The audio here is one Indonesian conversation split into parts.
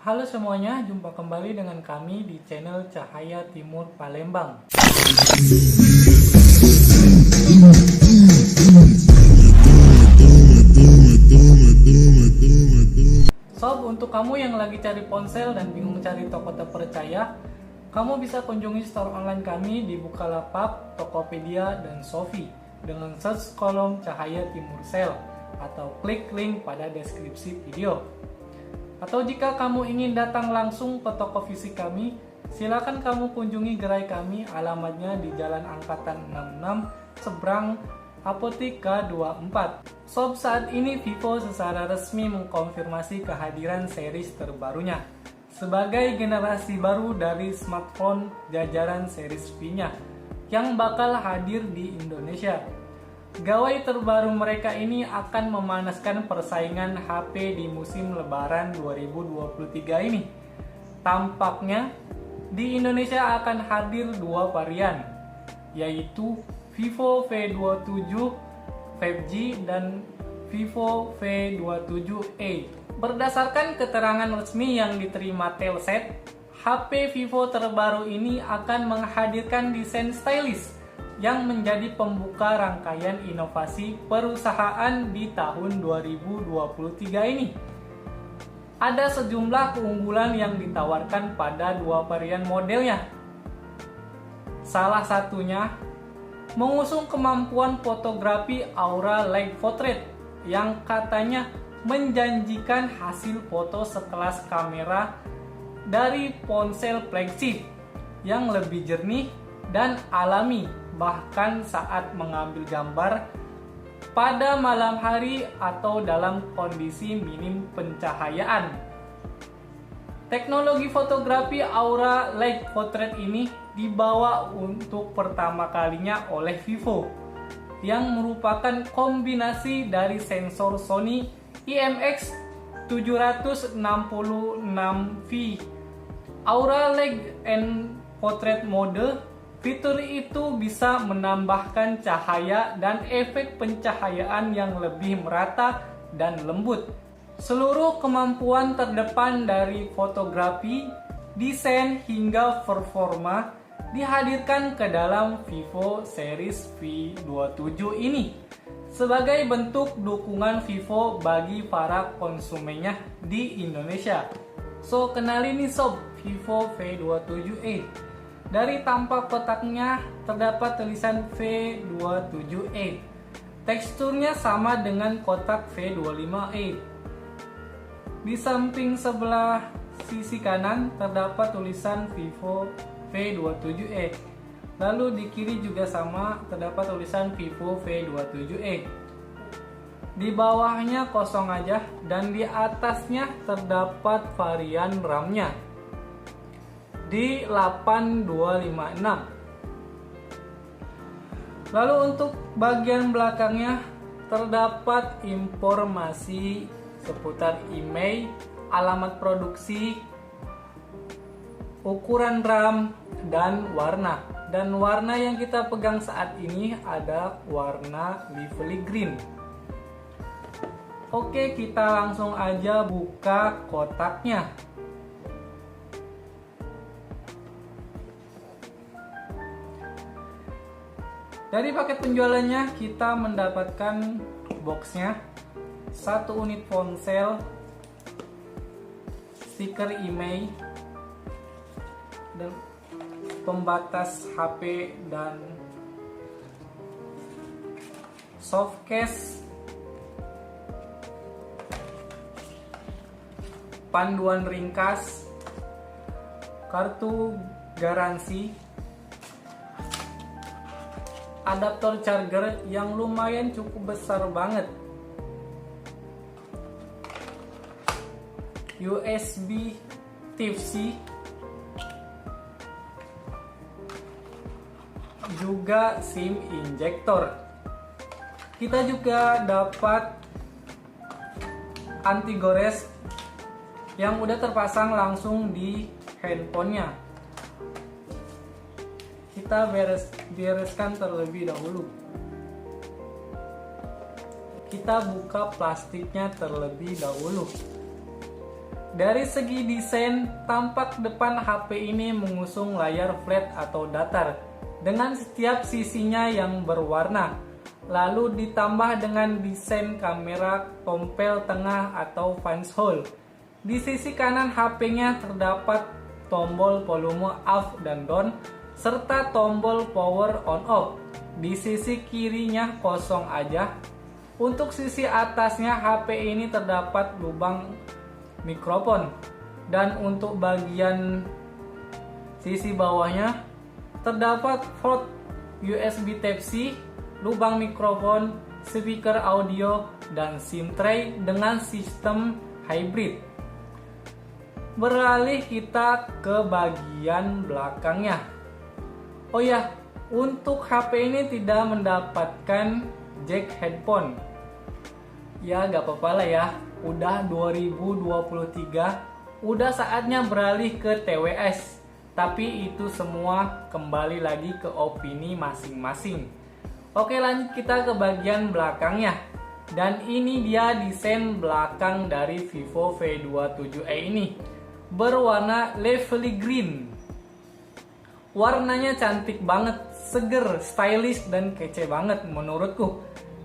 Halo semuanya, jumpa kembali dengan kami di channel Cahaya Timur Palembang. Sob, untuk kamu yang lagi cari ponsel dan bingung cari toko terpercaya, kamu bisa kunjungi store online kami di Bukalapak, Tokopedia, dan Shopee dengan search kolom Cahaya Timur Sale atau klik link pada deskripsi video. Atau jika kamu ingin datang langsung ke toko fisik kami, silakan kamu kunjungi gerai kami, alamatnya di Jalan Angkatan 66, seberang Apotika 24. Sob, saat ini Vivo secara resmi mengkonfirmasi kehadiran series terbarunya sebagai generasi baru dari smartphone jajaran series V-nya yang bakal hadir di Indonesia. Gawai terbaru mereka ini akan memanaskan persaingan HP di musim Lebaran 2023 ini. Tampaknya di Indonesia akan hadir dua varian, yaitu Vivo V27 5G dan Vivo V27e. Berdasarkan keterangan resmi yang diterima Telset, HP Vivo terbaru ini akan menghadirkan desain stylish yang menjadi pembuka rangkaian inovasi perusahaan di tahun 2023 ini. Ada sejumlah keunggulan yang ditawarkan pada dua varian modelnya. Salah satunya, mengusung kemampuan fotografi Aura Light Portrait yang katanya menjanjikan hasil foto sekelas kamera dari ponsel flagship yang lebih jernih dan alami, bahkan saat mengambil gambar pada malam hari atau dalam kondisi minim pencahayaan. Teknologi fotografi Aura Light Portrait ini dibawa untuk pertama kalinya oleh Vivo, yang merupakan kombinasi dari sensor Sony IMX766V Aura Light and Portrait Mode. Fitur itu bisa menambahkan cahaya dan efek pencahayaan yang lebih merata dan lembut. Seluruh kemampuan terdepan dari fotografi, desain hingga performa dihadirkan ke dalam Vivo series V27 ini sebagai bentuk dukungan Vivo bagi para konsumennya di Indonesia. So, kenalin nih sob, Vivo V27e. Dari tampak kotaknya terdapat tulisan V27e. Teksturnya sama dengan kotak V25e. Di samping sebelah sisi kanan terdapat tulisan Vivo V27e. Lalu di kiri juga sama, terdapat tulisan Vivo V27e. Di bawahnya kosong aja dan di atasnya terdapat varian RAM-nya di 8256. Lalu untuk bagian belakangnya terdapat informasi seputar email, alamat produksi, ukuran RAM, dan warna. Dan warna yang kita pegang saat ini ada warna lively green. Oke, kita langsung aja buka kotaknya. Dari paket penjualannya kita mendapatkan boxnya, satu unit ponsel, stiker email, dan pembatas HP dan soft case, panduan ringkas, kartu garansi, adaptor charger yang lumayan cukup besar banget, USB Type-C, juga SIM injektor. Kita juga dapat anti gores yang udah terpasang langsung di handphonenya. Kita bereskan terlebih dahulu. Kita buka plastiknya terlebih dahulu. Dari segi desain, tampak depan HP ini mengusung layar flat atau datar dengan setiap sisinya yang berwarna. Lalu ditambah dengan desain kamera tompel tengah atau punch hole. Di sisi kanan HP-nya terdapat tombol volume up dan down serta tombol power on off. Di sisi kirinya kosong aja. Untuk sisi atasnya HP ini terdapat lubang mikrofon, dan untuk bagian sisi bawahnya terdapat port USB Type-C, lubang mikrofon, speaker audio, dan SIM tray dengan sistem hybrid. Beralih kita ke bagian belakangnya. Oh ya, untuk HP ini tidak mendapatkan jack headphone. Ya gak apa-apa lah ya, udah 2023, udah saatnya beralih ke TWS. Tapi itu semua kembali lagi ke opini masing-masing. Oke, lanjut kita ke bagian belakangnya. Dan ini dia desain belakang dari Vivo V27e ini, berwarna Lively Green. Warnanya cantik banget, seger, stylish, dan kece banget menurutku.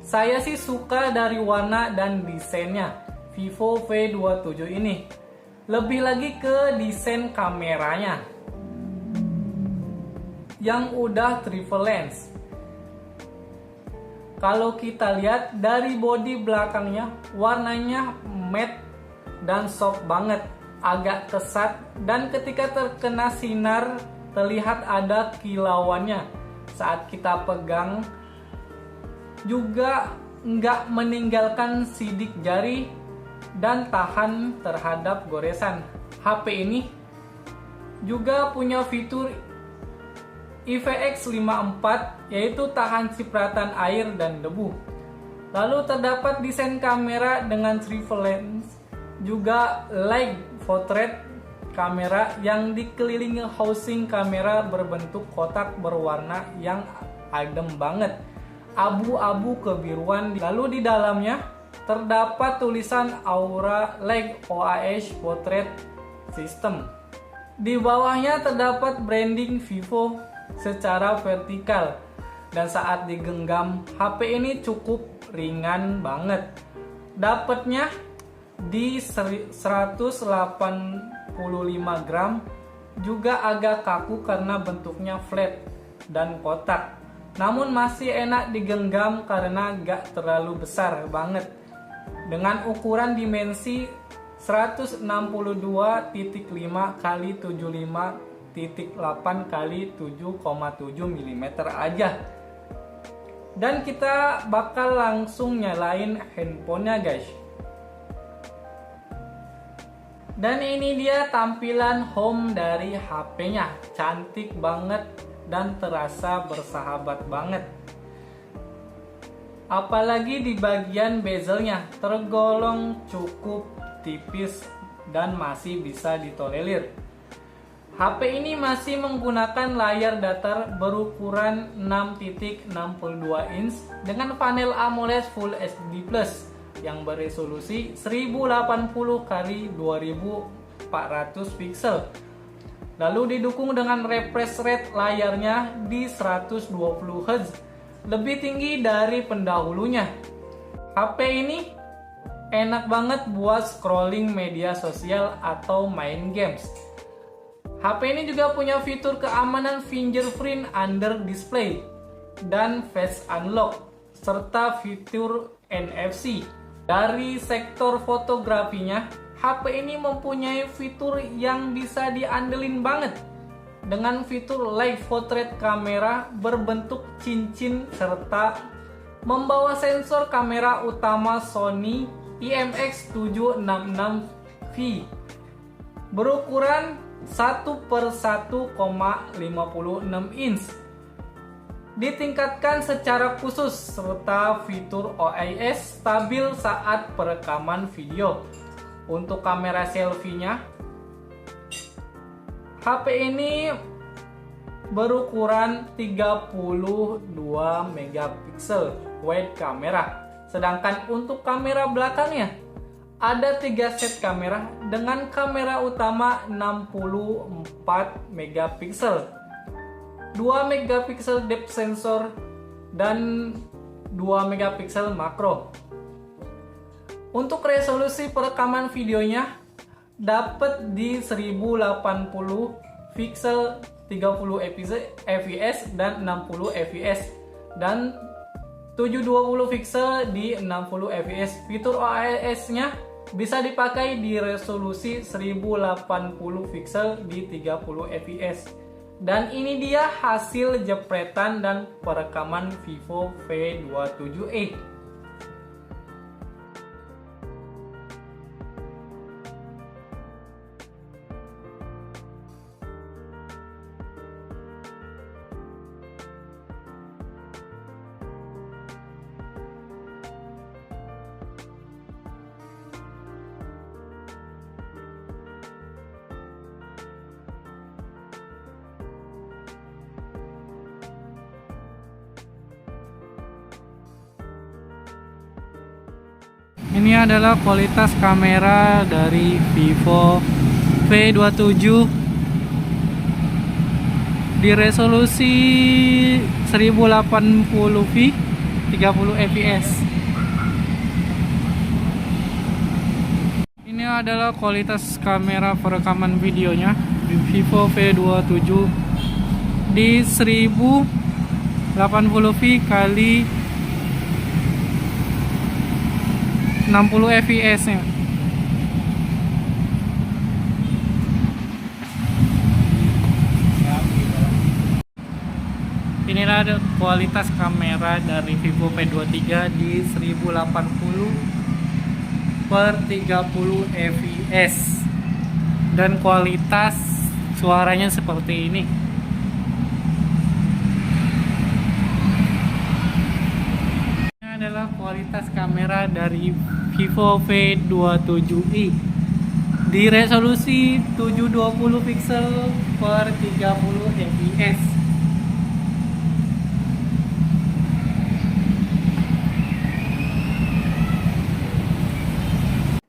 Saya sih suka dari warna dan desainnya Vivo V27 ini. Lebih lagi ke desain kameranya yang udah triple lens. Kalau kita lihat dari bodi belakangnya, warnanya matte dan soft banget, agak kesat, dan ketika terkena sinar terlihat ada kilauannya saat kita pegang. Juga nggak meninggalkan sidik jari dan tahan terhadap goresan. HP ini juga punya fitur IPX54, yaitu tahan cipratan air dan debu. Lalu terdapat desain kamera dengan triple lens, juga light portrait kamera yang dikelilingi housing kamera berbentuk kotak berwarna yang adem banget, abu-abu kebiruan. Lalu di dalamnya terdapat tulisan Aura Light OAS Portrait System. Di bawahnya terdapat branding Vivo secara vertikal, dan saat digenggam HP ini cukup ringan banget. Dapatnya di 185 gram, juga agak kaku karena bentuknya flat dan kotak. Namun masih enak digenggam karena gak terlalu besar banget. Dengan ukuran dimensi 162.5 x 75.8 x 7,7 mm aja. Dan kita bakal langsung nyalain handphonenya guys. Dan ini dia tampilan home dari HP-nya. Cantik banget dan terasa bersahabat banget. Apalagi di bagian bezelnya tergolong cukup tipis dan masih bisa ditolerir. HP ini masih menggunakan layar datar berukuran 6.62 inch dengan panel AMOLED Full HD Plus yang beresolusi 1080 x 2400 pixel. Lalu didukung dengan refresh rate layarnya di 120 Hz, lebih tinggi dari pendahulunya. HP ini enak banget buat scrolling media sosial atau main games. HP ini juga punya fitur keamanan fingerprint under display dan face unlock, serta fitur NFC. Dari sektor fotografinya, HP ini mempunyai fitur yang bisa diandelin banget, dengan fitur live portrait kamera berbentuk cincin serta membawa sensor kamera utama Sony IMX766V berukuran 1/1,56 inch. Ditingkatkan secara khusus serta fitur OIS stabil saat perekaman video. Untuk kamera selfie-nya, HP ini berukuran 32 megapiksel wide kamera. Sedangkan untuk kamera belakangnya ada 3 set kamera dengan kamera utama 64 megapiksel, 2 megapiksel depth sensor, dan 2 megapiksel makro. Untuk resolusi perekaman videonya dapat di 1080 pixel 30 fps dan 60 fps dan 720 pixel di 60 fps. Fitur OIS-nya bisa dipakai di resolusi 1080 pixel di 30 fps. Dan ini dia hasil jepretan dan perekaman Vivo V27e. Ini adalah kualitas kamera dari Vivo V27 di resolusi 1080p 30 fps. Ini adalah kualitas kamera perekaman videonya di Vivo V27 di 1080p kali 60 fps nya. Inilah kualitas kamera dari Vivo V23 di 1080 per 30 fps dan kualitas suaranya seperti ini. Adalah kualitas kamera dari Vivo V27i di resolusi 720 pixel per 30 fps.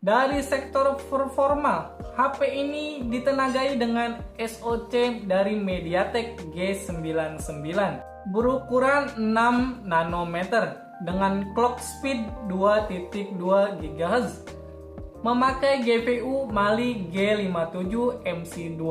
Dari sektor performa, HP ini ditenagai dengan SoC dari MediaTek G99 berukuran 6 nanometer dengan clock speed 2.2 GHz, memakai GPU Mali G57 MC2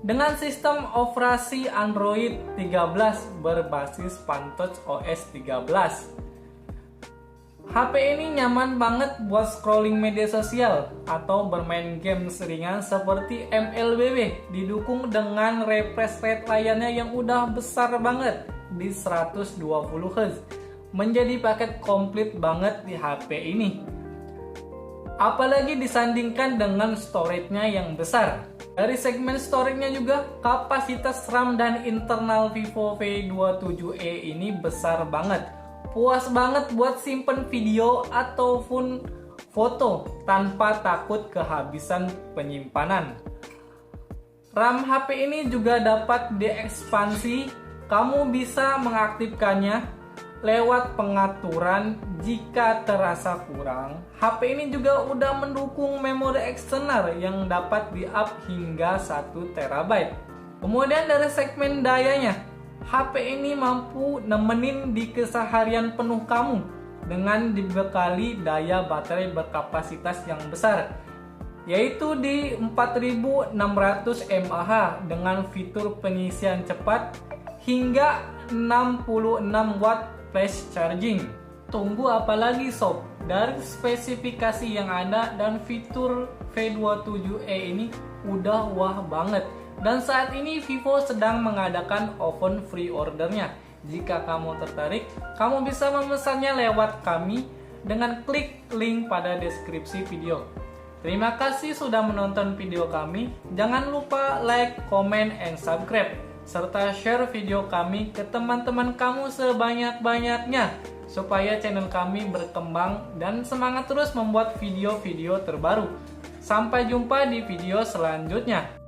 dengan sistem operasi Android 13 berbasis Pantouch OS 13. HP ini nyaman banget buat scrolling media sosial atau bermain game ringan seperti MLBB, didukung dengan refresh rate layarnya yang udah besar banget di 120 Hz. Menjadi paket komplit banget di HP ini. Apalagi disandingkan dengan storage-nya yang besar. Dari segmen storage-nya juga, kapasitas RAM dan internal Vivo V27e ini besar banget. Puas banget buat simpen video ataupun foto tanpa takut kehabisan penyimpanan. RAM HP ini juga dapat diekspansi. Kamu bisa mengaktifkannya lewat pengaturan jika terasa kurang. HP ini juga udah mendukung memori eksternal yang dapat di-up hingga 1 TB. Kemudian dari segmen dayanya, HP ini mampu nemenin di keseharian penuh kamu dengan dibekali daya baterai berkapasitas yang besar, yaitu di 4600 mAh dengan fitur pengisian cepat hingga 66 watt flash charging. Tunggu apa lagi sob? Dari spesifikasi yang ada dan fitur V27e ini udah wah banget. Dan saat ini Vivo sedang mengadakan open free ordernya. Jika kamu tertarik, kamu bisa memesannya lewat kami dengan klik link pada deskripsi video. Terima kasih sudah menonton video kami. Jangan lupa like, comment, and subscribe, serta share video kami ke teman-teman kamu sebanyak-banyaknya supaya channel kami berkembang dan semangat terus membuat video-video terbaru. Sampai jumpa di video selanjutnya.